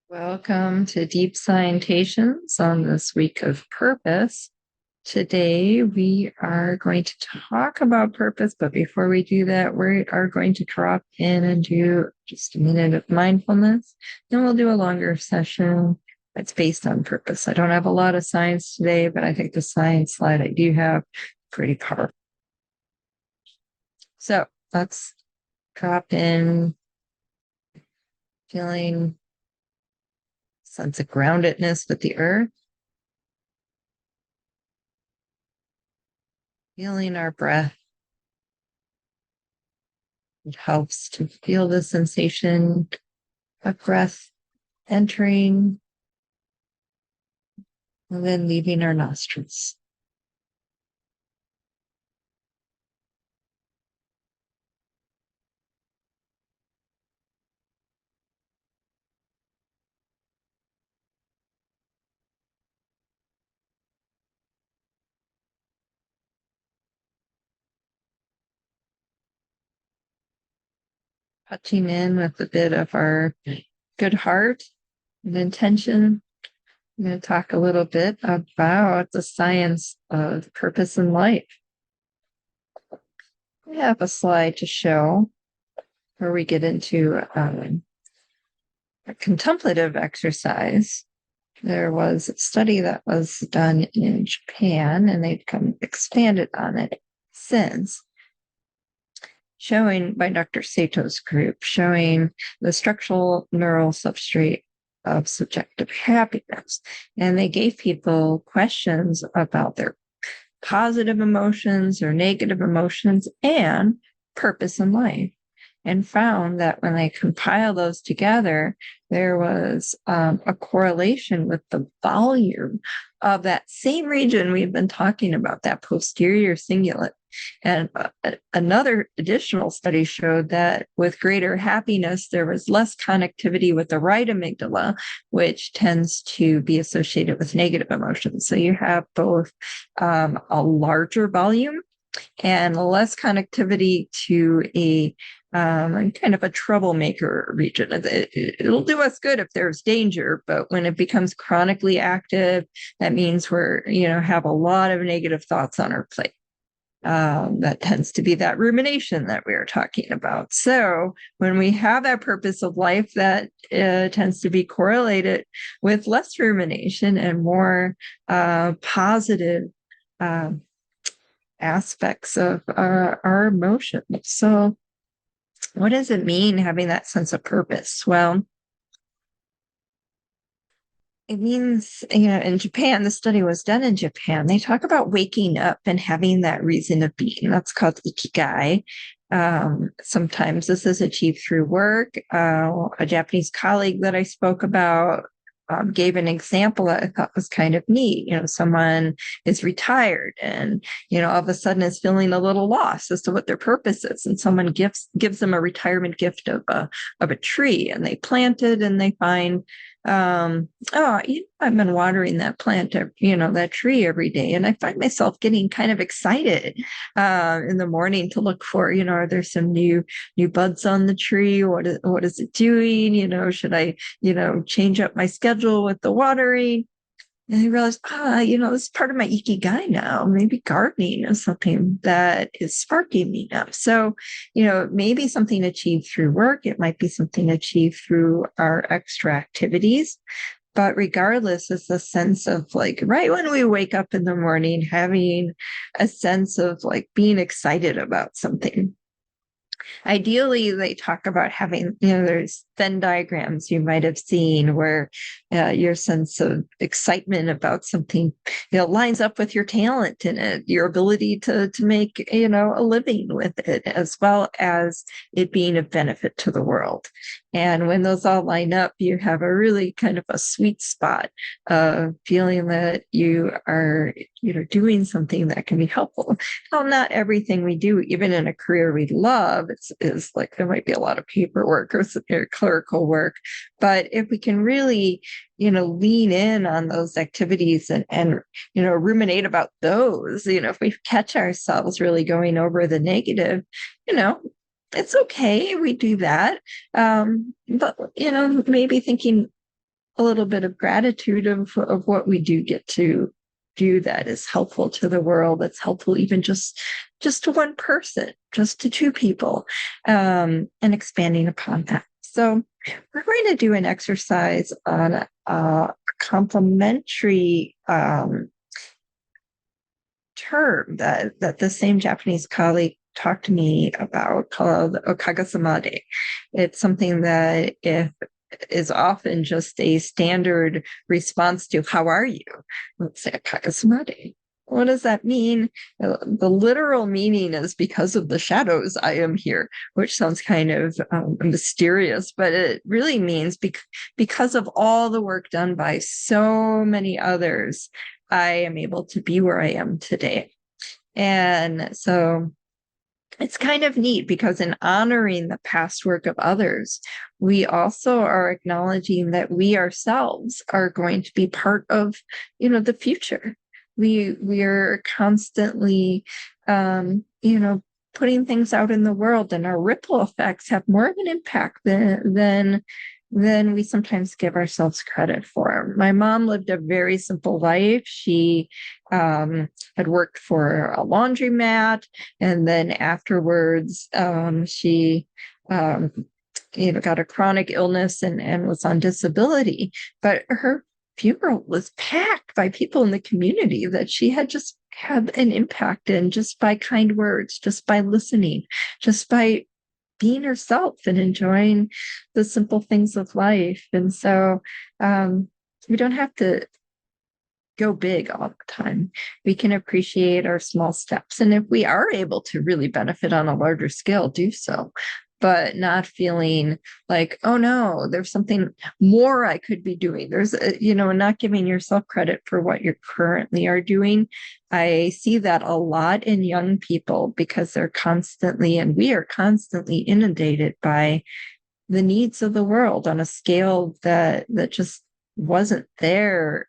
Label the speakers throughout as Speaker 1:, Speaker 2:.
Speaker 1: Welcome to Deep Scientations on this week of purpose. Today we are going to talk about purpose, but before we do that, we are going to drop in and do just a minute of mindfulness. Then we'll do a longer session that's based on purpose. I don't have a lot of science today, but I think the science slide I do have pretty powerful. So let's drop in, feeling sense of groundedness with the earth, feeling our breath. It helps to feel the sensation of breath entering and then leaving our nostrils. Touching in with a bit of our good heart and intention. I'm going to talk a little bit about the science of purpose in life. We have a slide to show where we get into a contemplative exercise. There was a study that was done in Japan, and they've expanded on it since, showing by Dr. Sato's group, showing the structural neural substrate of subjective happiness. And they gave people questions about their positive emotions or negative emotions and purpose in life, and found that when they compile those together, there was a correlation with the volume of that same region we've been talking about, that posterior cingulate. And another additional study showed that with greater happiness, there was less connectivity with the right amygdala, which tends to be associated with negative emotions. So you have both a larger volume and less connectivity to a kind of a troublemaker region. It'll do us good if there's danger, but when it becomes chronically active, that means have a lot of negative thoughts on our plate. That tends to be that rumination that we were talking about. So when we have that purpose of life, that tends to be correlated with less rumination and more positive aspects of our emotions. So what does it mean having that sense of purpose? Well, it means, in Japan, the study was done in Japan. They talk about waking up and having that reason of being. That's called ikigai. Sometimes this is achieved through work. A Japanese colleague that I spoke about gave an example that I thought was kind of neat. Someone is retired and, all of a sudden is feeling a little lost as to what their purpose is. And someone gives them a retirement gift of a tree, and they plant it, and they find, I've been watering that plant, that tree every day. And I find myself getting kind of excited in the morning to look for, are there some new buds on the tree? What is it doing? Should I, change up my schedule with the watering? And I realized, this is part of my ikigai now. Maybe gardening is something that is sparking me now. So, maybe something achieved through work. It might be something achieved through our extra activities. But regardless, it's a sense of right when we wake up in the morning, having a sense of being excited about something. Ideally, they talk about having, there's Venn diagrams you might have seen where your sense of excitement about something, lines up with your talent in it, your ability to make, a living with it, as well as it being of benefit to the world. And when those all line up, you have a really kind of a sweet spot of feeling that you are, doing something that can be helpful. Well, not everything we do, even in a career we love, is there might be a lot of paperwork or clerical work. But if we can really, lean in on those activities and ruminate about those, if we catch ourselves really going over the negative, it's okay. We do that. But, maybe thinking, a little bit of gratitude of what we do get to do that is helpful to the world, that's helpful even just to one person, just to two people, and expanding upon that. So we're going to do an exercise on a complementary term that the same Japanese colleague talked to me about, called okagasamade. It's something that is often just a standard response to "How are you?" Let's say okagasamade. What does that mean? The literal meaning is "because of the shadows, I am here," which sounds kind of mysterious, but it really means because of all the work done by so many others, I am able to be where I am today. And so it's kind of neat because in honoring the past work of others, we also are acknowledging that we ourselves are going to be part of, the future. We are constantly, putting things out in the world, and our ripple effects have more of an impact than we sometimes give ourselves credit for. My mom lived a very simple life. She had worked for a laundromat, and then afterwards she got a chronic illness and was on disability. But her funeral was packed by people in the community that she had just had an impact in, just by kind words, just by listening, just by being herself and enjoying the simple things of life. And so we don't have to go big all the time. We can appreciate our small steps. And if we are able to really benefit on a larger scale, do so, but not feeling like, oh no, there's something more I could be doing. There's, not giving yourself credit for what you currently are doing. I see that a lot in young people because they're constantly, and we are constantly inundated by the needs of the world on a scale that just wasn't there,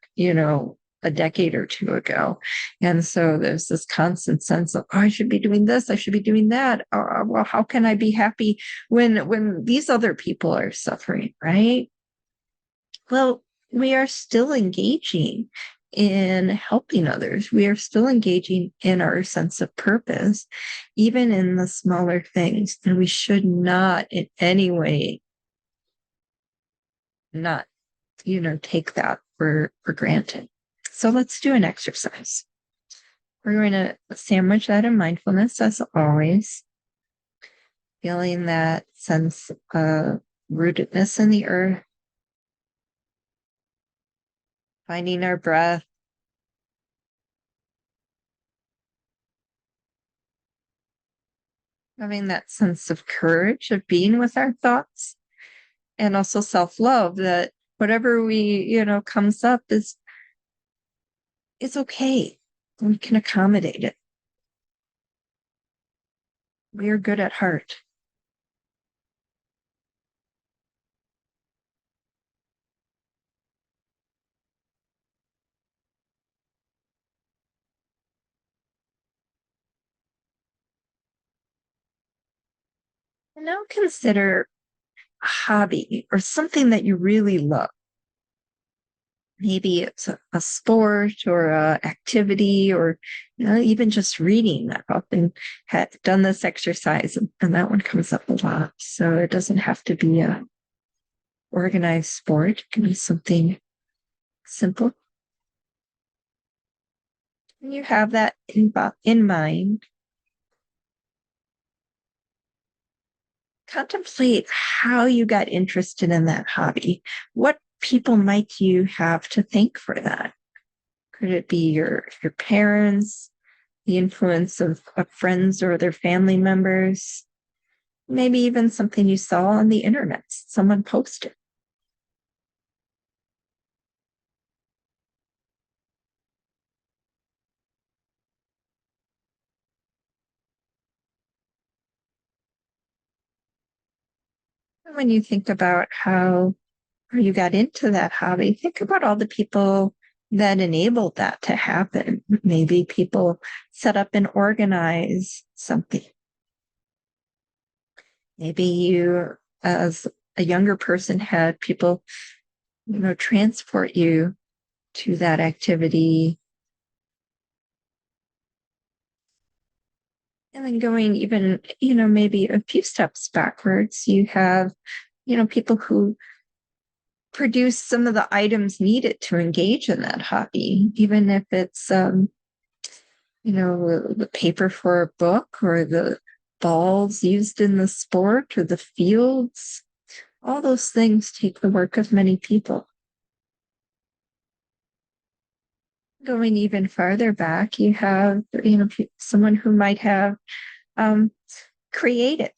Speaker 1: a decade or two ago. And so there's this constant sense of, oh, I should be doing this, I should be doing that. Well, how can I be happy when these other people are suffering, right? Well, we are still engaging in helping others. We are still engaging in our sense of purpose, even in the smaller things. And we should not in any way not, take that for granted. So let's do an exercise. We're going to sandwich that in mindfulness as always, feeling that sense of rootedness in the earth, finding our breath, having that sense of courage of being with our thoughts, and also self-love that whatever we, comes up is okay. We can accommodate it. We are good at heart. And now consider a hobby or something that you really love. Maybe it's a sport or a activity, or even just reading. I've often done this exercise, and that one comes up a lot. So it doesn't have to be a organized sport. It can be something simple. And you have that in mind. Contemplate how you got interested in that hobby. What people might you have to thank for that? Could it be your parents, the influence of friends or their family members? Maybe even something you saw on the internet, someone posted. When you think about how you got into that hobby, think about all the people that enabled that to happen. Maybe people set up and organize something. Maybe you, as a younger person, had people transport you to that activity. And then going even, maybe a few steps backwards, you have, people who produce some of the items needed to engage in that hobby, even if it's, the paper for a book or the balls used in the sport or the fields. All those things take the work of many people. Going even farther back, you have, someone who might have created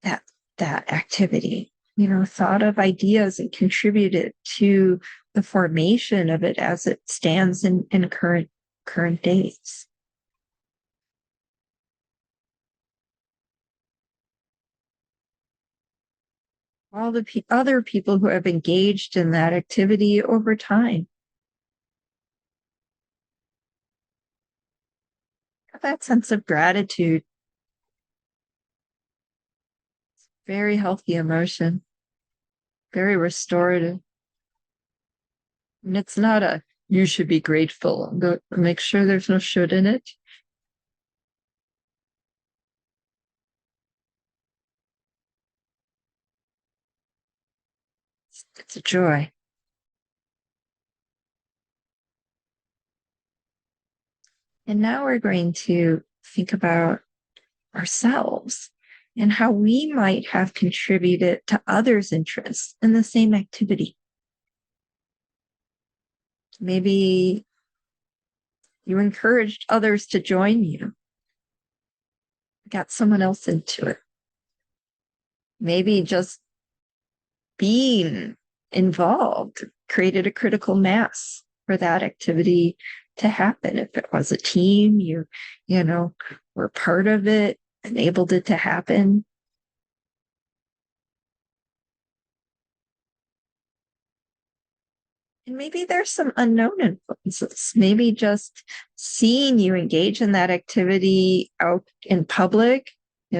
Speaker 1: that activity, thought of ideas and contributed to the formation of it as it stands in current days. All the other people who have engaged in that activity over time. That sense of gratitude, very healthy emotion, very restorative. And it's not a, you should be grateful. Make sure there's no should in it. It's a joy. And now we're going to think about ourselves and how we might have contributed to others' interests in the same activity. Maybe you encouraged others to join you, got someone else into it. Maybe just being involved created a critical mass for that activity to happen. If it was a team, you were part of it, enabled it to happen. And maybe there's some unknown influences. Maybe just seeing you engage in that activity out in public,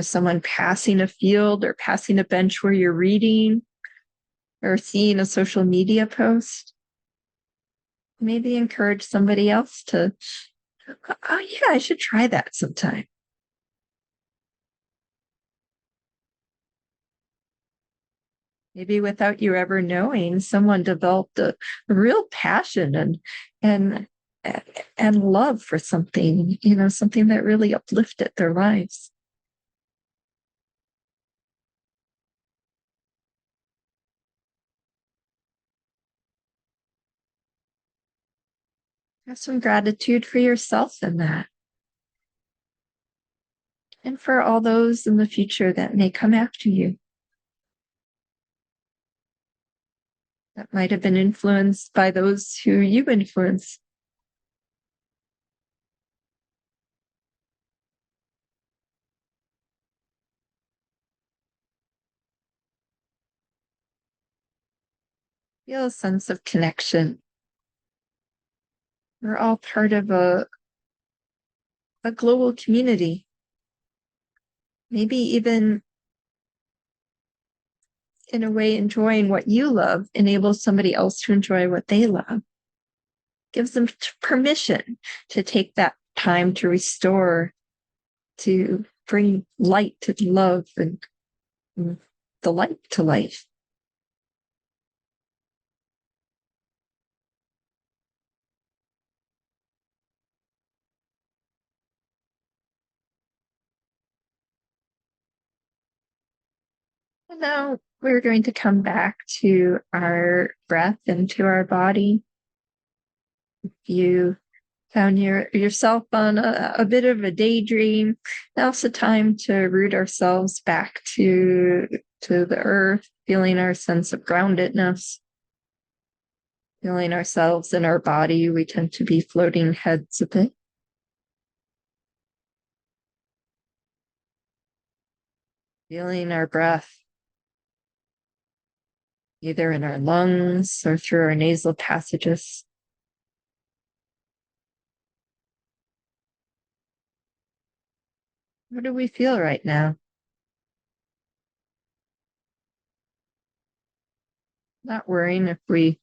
Speaker 1: someone passing a field or passing a bench where you're reading, or seeing a social media post. Maybe encourage somebody else to, oh yeah, I should try that sometime. Maybe without you ever knowing, someone developed a real passion and and love for something, something that really uplifted their lives. Have some gratitude for yourself in that, and for all those in the future that may come after you, that might have been influenced by those who you influenced. Feel a sense of connection. We're all part of a global community. Maybe even in a way, enjoying what you love enables somebody else to enjoy what they love. Gives them permission to take that time to restore, to bring light to love and delight to life. And now we're going to come back to our breath and to our body. If you found yourself on a bit of a daydream, now's the time to root ourselves back to the earth, feeling our sense of groundedness, feeling ourselves in our body. We tend to be floating heads a bit. Feeling our breath either in our lungs or through our nasal passages. What do we feel right now? Not worrying if we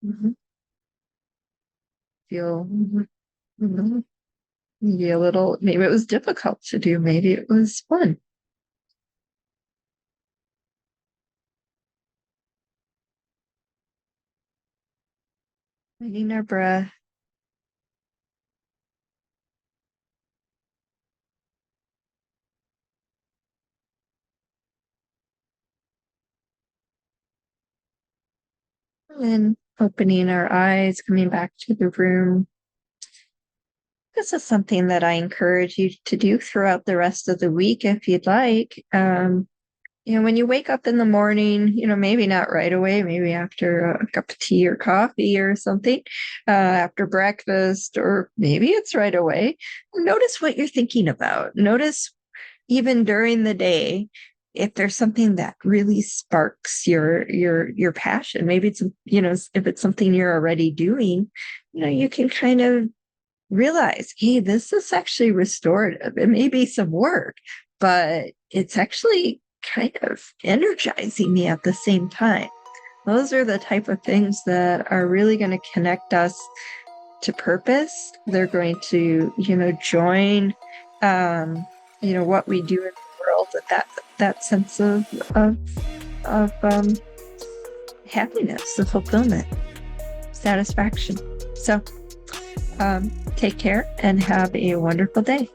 Speaker 1: Mhm. Feel mhm. Maybe a little, maybe it was difficult to do, maybe it was fun. Taking our breath and opening our eyes, coming back to the room. This is something that I encourage you to do throughout the rest of the week if you'd like. When you wake up in the morning, maybe not right away, maybe after a cup of tea or coffee or something, after breakfast, or maybe it's right away. Notice what you're thinking about. Notice even during the day, if there's something that really sparks your passion. Maybe it's, if it's something you're already doing, you can kind of realize, hey, this is actually restorative. It may be some work, but it's actually kind of energizing me at the same time. Those are the type of things that are really going to connect us to purpose. They're going to, join, what we do in the world with that sense of happiness, of fulfillment, satisfaction. So, take care and have a wonderful day.